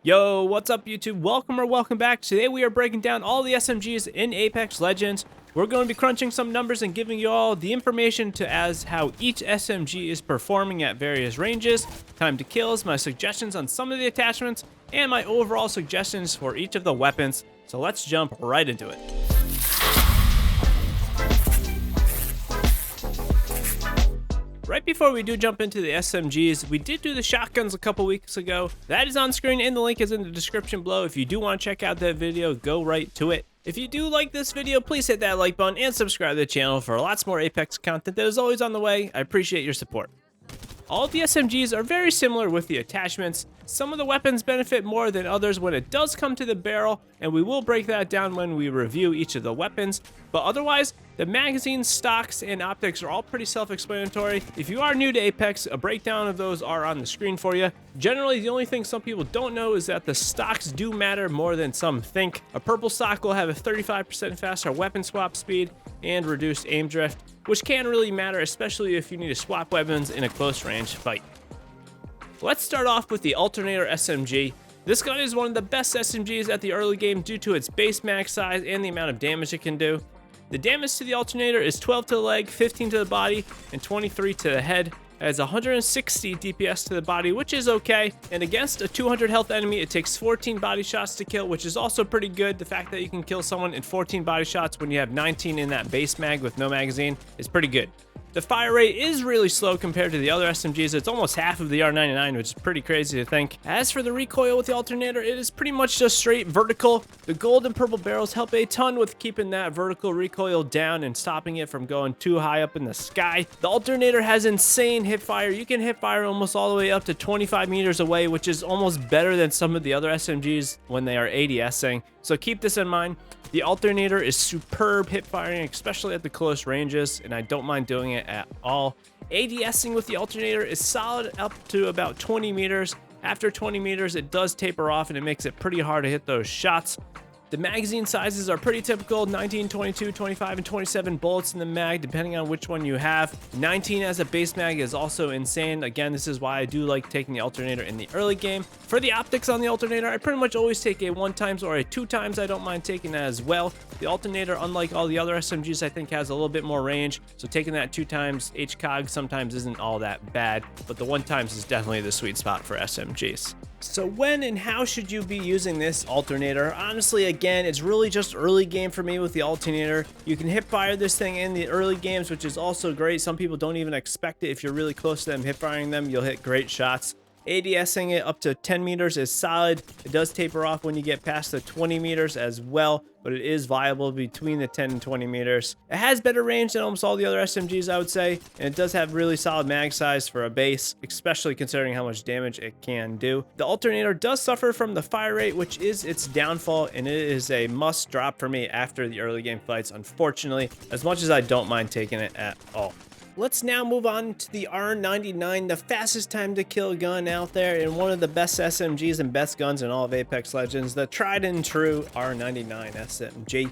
Yo, what's up YouTube? Welcome back. Today we are breaking down all the SMGs in Apex Legends. We're going to be crunching some numbers and giving you all the information to as how each SMG is performing at various ranges, time to kills, my suggestions on some of the attachments, and my overall suggestions for each of the weapons. So let's jump right into it. Right before we do jump into the SMGs, we did do the shotguns a couple weeks ago. That is on screen and the link is in the description below. If you do want to check out that video, go right to it. If you do like this video, please hit that like button and subscribe to the channel for lots more Apex content that is always on the way. I appreciate your support. All of the SMGs are very similar with the attachments. Some of the weapons benefit more than others when it does come to the barrel, and we will break that down when we review each of the weapons. But otherwise, the magazines, stocks, and optics are all pretty self-explanatory. If you are new to Apex, a breakdown of those are on the screen for you. Generally, the only thing some people don't know is that the stocks do matter more than some think. A purple stock will have a 35% faster weapon swap speed and reduced aim drift, which can really matter, especially if you need to swap weapons in a close range fight. Let's start off with the Alternator SMG. This gun is one of the best SMGs at the early game due to its base mag size and the amount of damage it can do. The damage to the Alternator is 12 to the leg, 15 to the body, and 23 to the head. It has 160 DPS to the body, which is okay, and against a 200 health enemy, it takes 14 body shots to kill, which is also pretty good. The fact that you can kill someone in 14 body shots when you have 19 in that base mag with no magazine is pretty good. The fire rate is really slow compared to the other SMGs. It's almost half of the R99, which is pretty crazy to think. As for the recoil with the Alternator, it is pretty much just straight vertical. The gold and purple barrels help a ton with keeping that vertical recoil down and stopping it from going too high up in the sky. The Alternator has insane hip fire. You can hip fire almost all the way up to 25 meters away, which is almost better than some of the other SMGs when they are ADSing. So keep this in mind. The Alternator is superb hip firing, especially at the close ranges, and I don't mind doing it at all. ADSing with the Alternator is solid up to about 20 meters. After 20 meters, it does taper off and it makes it pretty hard to hit those shots. The magazine sizes are pretty typical, 19, 22, 25, and 27 bullets in the mag, depending on which one you have. 19 as a base mag is also insane. Again, this is why I do like taking the Alternator in the early game. For the optics on the Alternator, I pretty much always take a 1x or a 2x. I don't mind taking that as well. The Alternator, unlike all the other SMGs, I think has a little bit more range, so taking that 2x HCOG sometimes isn't all that bad, but the 1x is definitely the sweet spot for SMGs. So when and how should you be using this Alternator? Honestly, again, it's really just early game for me with the Alternator. You can hip fire this thing in the early games, which is also great. Some people don't even expect it. If you're really close to them hip firing them, you'll hit great shots. ADSing it up to 10 meters is solid. It does taper off when you get past the 20 meters as well, but it is viable between the 10 and 20 meters. It has better range than almost all the other SMGs, I would say, and it does have really solid mag size for a base, especially considering how much damage it can do. The Alternator does suffer from the fire rate, which is its downfall, and it is a must drop for me after the early game fights, unfortunately, as much as I don't mind taking it at all. Let's now move on to the R99, the fastest time to kill gun out there and one of the best SMGs and best guns in all of Apex Legends, the tried and true R99 SMG.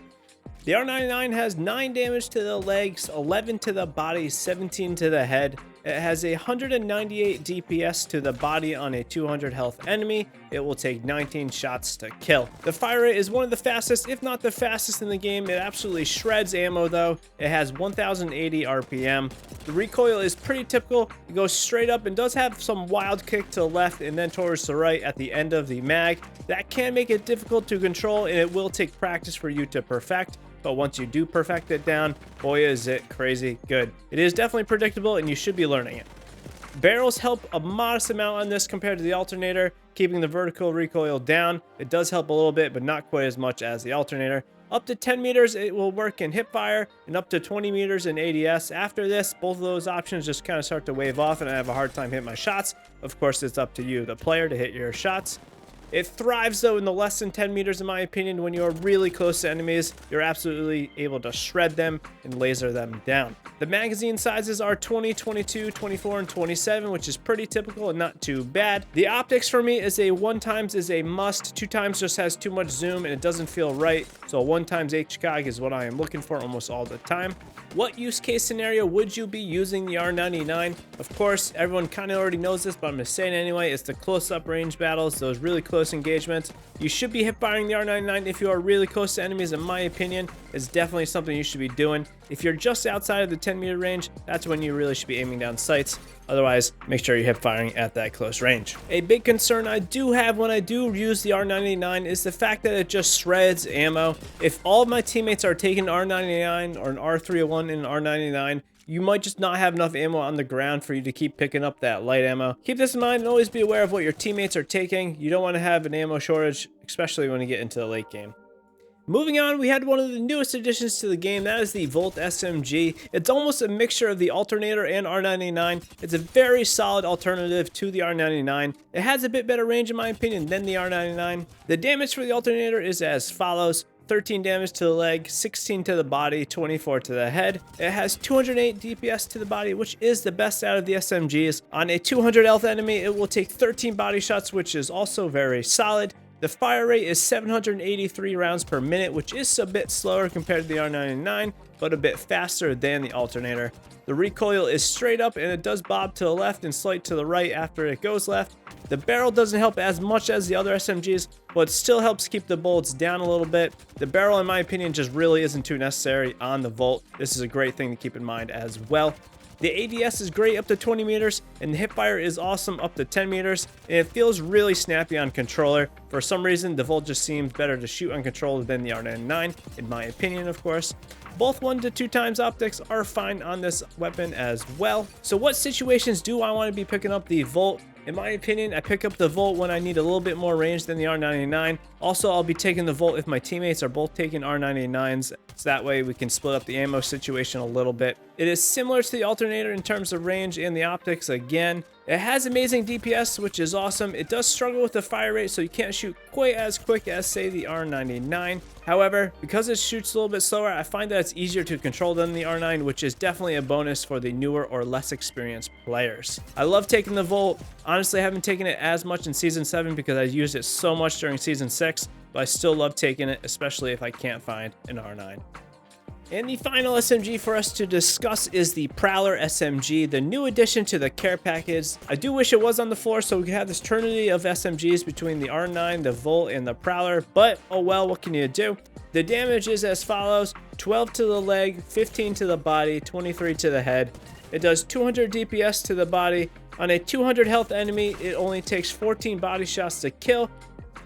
The R99 has 9 damage to the legs, 11 to the body, 17 to the head. It has a 198 DPS to the body on a 200 health enemy. It will take 19 shots to kill. The fire rate is one of the fastest, if not the fastest in the game. It absolutely shreds ammo though. It has 1080 RPM. The recoil is pretty typical. It goes straight up and does have some wild kick to the left and then towards the right at the end of the mag. That can make it difficult to control, and it will take practice for you to perfect. But once you do perfect it down, boy is it crazy good. It is definitely predictable and you should be learning it. Barrels help a modest amount on this compared to the Alternator, keeping the vertical recoil down. It does help a little bit, but not quite as much as the Alternator. Up to 10 meters, it will work in hip fire, and up to 20 meters in ADS. After this, both of those options just kind of start to wave off, and I have a hard time hitting my shots. Of course, it's up to you, the player, to hit your shots. It thrives though in the less than 10 meters in my opinion. When you are really close to enemies, you're absolutely able to shred them and laser them down. The magazine sizes are 20, 22, 24, and 27, which is pretty typical and not too bad. The optics for me is a 1x is a must. 2x just has too much zoom and it doesn't feel right. So a 1x HCOG is what I am looking for almost all the time. What use case scenario would you be using the R99? Of course, everyone kind of already knows this, but I'm going to say it anyway. It's the close-up range battles, those really close close engagements. You should be hip firing the R99 if you are really close to enemies, in my opinion. It's definitely something you should be doing. If you're just outside of the 10-meter range, that's when you really should be aiming down sights. Otherwise, make sure you're hip firing at that close range. A big concern I do have when I do use the R99 is the fact that it just shreds ammo. If all of my teammates are taking R99 or an R301 and an R99, you might just not have enough ammo on the ground for you to keep picking up that light ammo. Keep this in mind and always be aware of what your teammates are taking. You don't want to have an ammo shortage, especially when you get into the late game. Moving on, we had one of the newest additions to the game, that is the Volt SMG. It's almost a mixture of the Alternator and R99. It's a very solid alternative to the R99. It has a bit better range in my opinion than the R99. The damage for the Alternator is as follows: 13 damage to the leg, 16 to the body, 24 to the head. It has 208 DPS to the body, which is the best out of the SMGs. On a 200 health enemy, it will take 13 body shots, which is also very solid. The fire rate is 783 rounds per minute, which is a bit slower compared to the R99, but a bit faster than the Alternator. The recoil is straight up and it does bob to the left and slight to the right after it goes left. The barrel doesn't help as much as the other SMGs, but still helps keep the bullets down a little bit. The barrel, in my opinion, just really isn't too necessary on the Volt. This is a great thing to keep in mind as well. The ADS is great up to 20 meters, and the hipfire is awesome up to 10 meters, and it feels really snappy on controller. For some reason, the Volt just seems better to shoot on controller than the R99, in my opinion, of course. Both 1 to 2 times optics are fine on this weapon as well. So what situations do I want to be picking up the Volt? In my opinion, I pick up the Volt when I need a little bit more range than the R99. Also, I'll be taking the Volt if my teammates are both taking R99s, so that way we can split up the ammo situation a little bit. It is similar to the Alternator in terms of range and the optics again. It has amazing DPS, which is awesome. It does struggle with the fire rate, so you can't shoot quite as quick as, say, the R99. However, because it shoots a little bit slower, I find that it's easier to control than the R9, which is definitely a bonus for the newer or less experienced players. I love taking the Volt. Honestly, I haven't taken it as much in Season 7 because I used it so much during Season 6, but I still love taking it, especially if I can't find an R9. And the final SMG for us to discuss is the Prowler SMG, the new addition to the care package. I do wish it was on the floor so we could have this trinity of SMGs between the R9, the Volt, and the Prowler, but oh well, what can you do? The damage is as follows: 12 to the leg, 15 to the body, 23 to the head. It does 200 DPS to the body. On a 200 health enemy, it only takes 14 body shots to kill.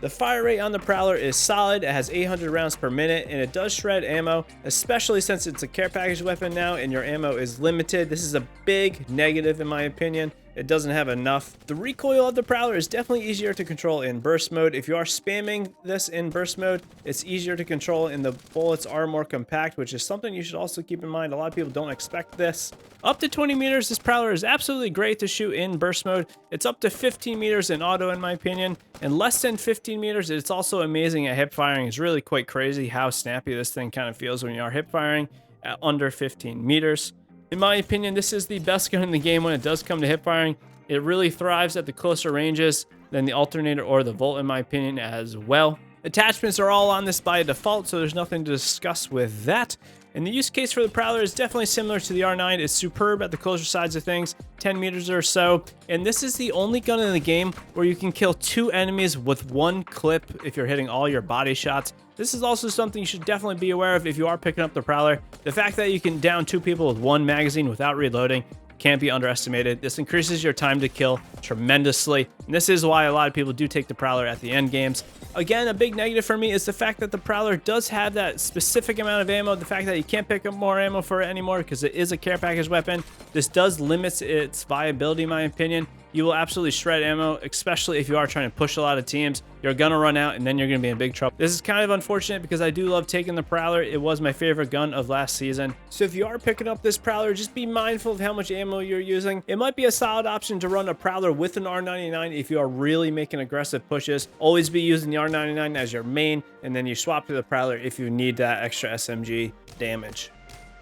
The fire rate on the Prowler is solid. It has 800 rounds per minute, and it does shred ammo, especially since it's a care package weapon now and your ammo is limited. This is a big negative in my opinion. It doesn't have enough. The recoil of the Prowler is definitely easier to control in burst mode. If you are spamming this in burst mode, it's easier to control, and the bullets are more compact, which is something you should also keep in mind. A lot of people don't expect this. Up to 20 meters, this Prowler is absolutely great to shoot in burst mode. It's up to 15 meters in auto in my opinion, and less than 15 meters, it's also amazing at hip firing. It's really quite crazy how snappy this thing kind of feels when you are hip firing at under 15 meters. In my opinion, this is the best gun in the game when it does come to hip firing. It really thrives at the closer ranges than the Alternator or the Volt in my opinion as well. Attachments are all on this by default, so there's nothing to discuss with that. And the use case for the Prowler is definitely similar to the R9. It's superb at the closer sides of things, 10 meters or so. And this is the only gun in the game where you can kill 2 enemies with 1 clip if you're hitting all your body shots. This is also something you should definitely be aware of if you are picking up the Prowler. The fact that you can down 2 people with 1 magazine without reloading can't be underestimated. This increases your time to kill tremendously, and this is why a lot of people do take the Prowler at the end games. Again, a big negative for me is the fact that the Prowler does have that specific amount of ammo, the fact that you can't pick up more ammo for it anymore because it is a care package weapon. This does limit its viability in my opinion. You will absolutely shred ammo, especially if you are trying to push a lot of teams. You're gonna run out and then you're gonna be in big trouble. This is kind of unfortunate because I do love taking the Prowler. It was my favorite gun of last season. So if you are picking up this Prowler, just be mindful of how much ammo you're using. It might be a solid option to run a Prowler with an R99 if you are really making aggressive pushes. Always be using the R99 as your main, and then you swap to the Prowler if you need that extra SMG damage.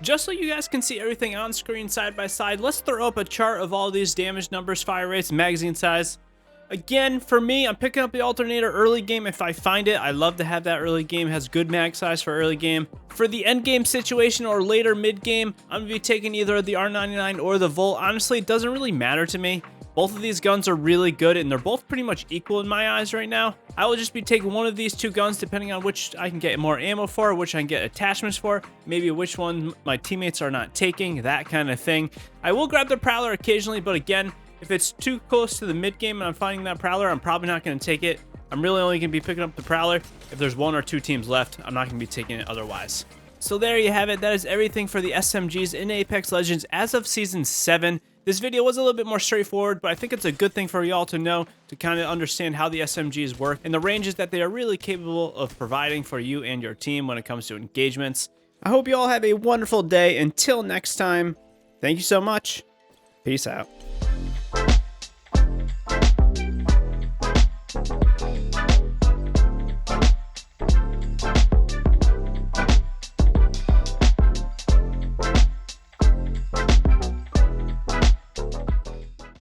Just so you guys can see everything on screen side by side, let's throw up a chart of all these damage numbers, fire rates, magazine size. Again, for me, I'm picking up the Alternator early game if I find it. I love to have that early game. It has good mag size for early game. For the end game situation or later mid game, I'm going to be taking either the R99 or the Volt. Honestly, it doesn't really matter to me. Both of these guns are really good, and they're both pretty much equal in my eyes right now. I will just be taking one of these two guns depending on which I can get more ammo for, which I can get attachments for, maybe which one my teammates are not taking, that kind of thing. I will grab the Prowler occasionally, but again, if it's too close to the mid game and I'm finding that Prowler, I'm probably not going to take it. I'm really only going to be picking up the Prowler if there's 1 or 2 teams left. I'm not going to be taking it otherwise. So there you have it. That is everything for the SMGs in Apex Legends as of Season 7. This video was a little bit more straightforward, but I think it's a good thing for y'all to know to kind of understand how the SMGs work and the ranges that they are really capable of providing for you and your team when it comes to engagements. I hope you all have a wonderful day. Until next time, thank you so much. Peace out.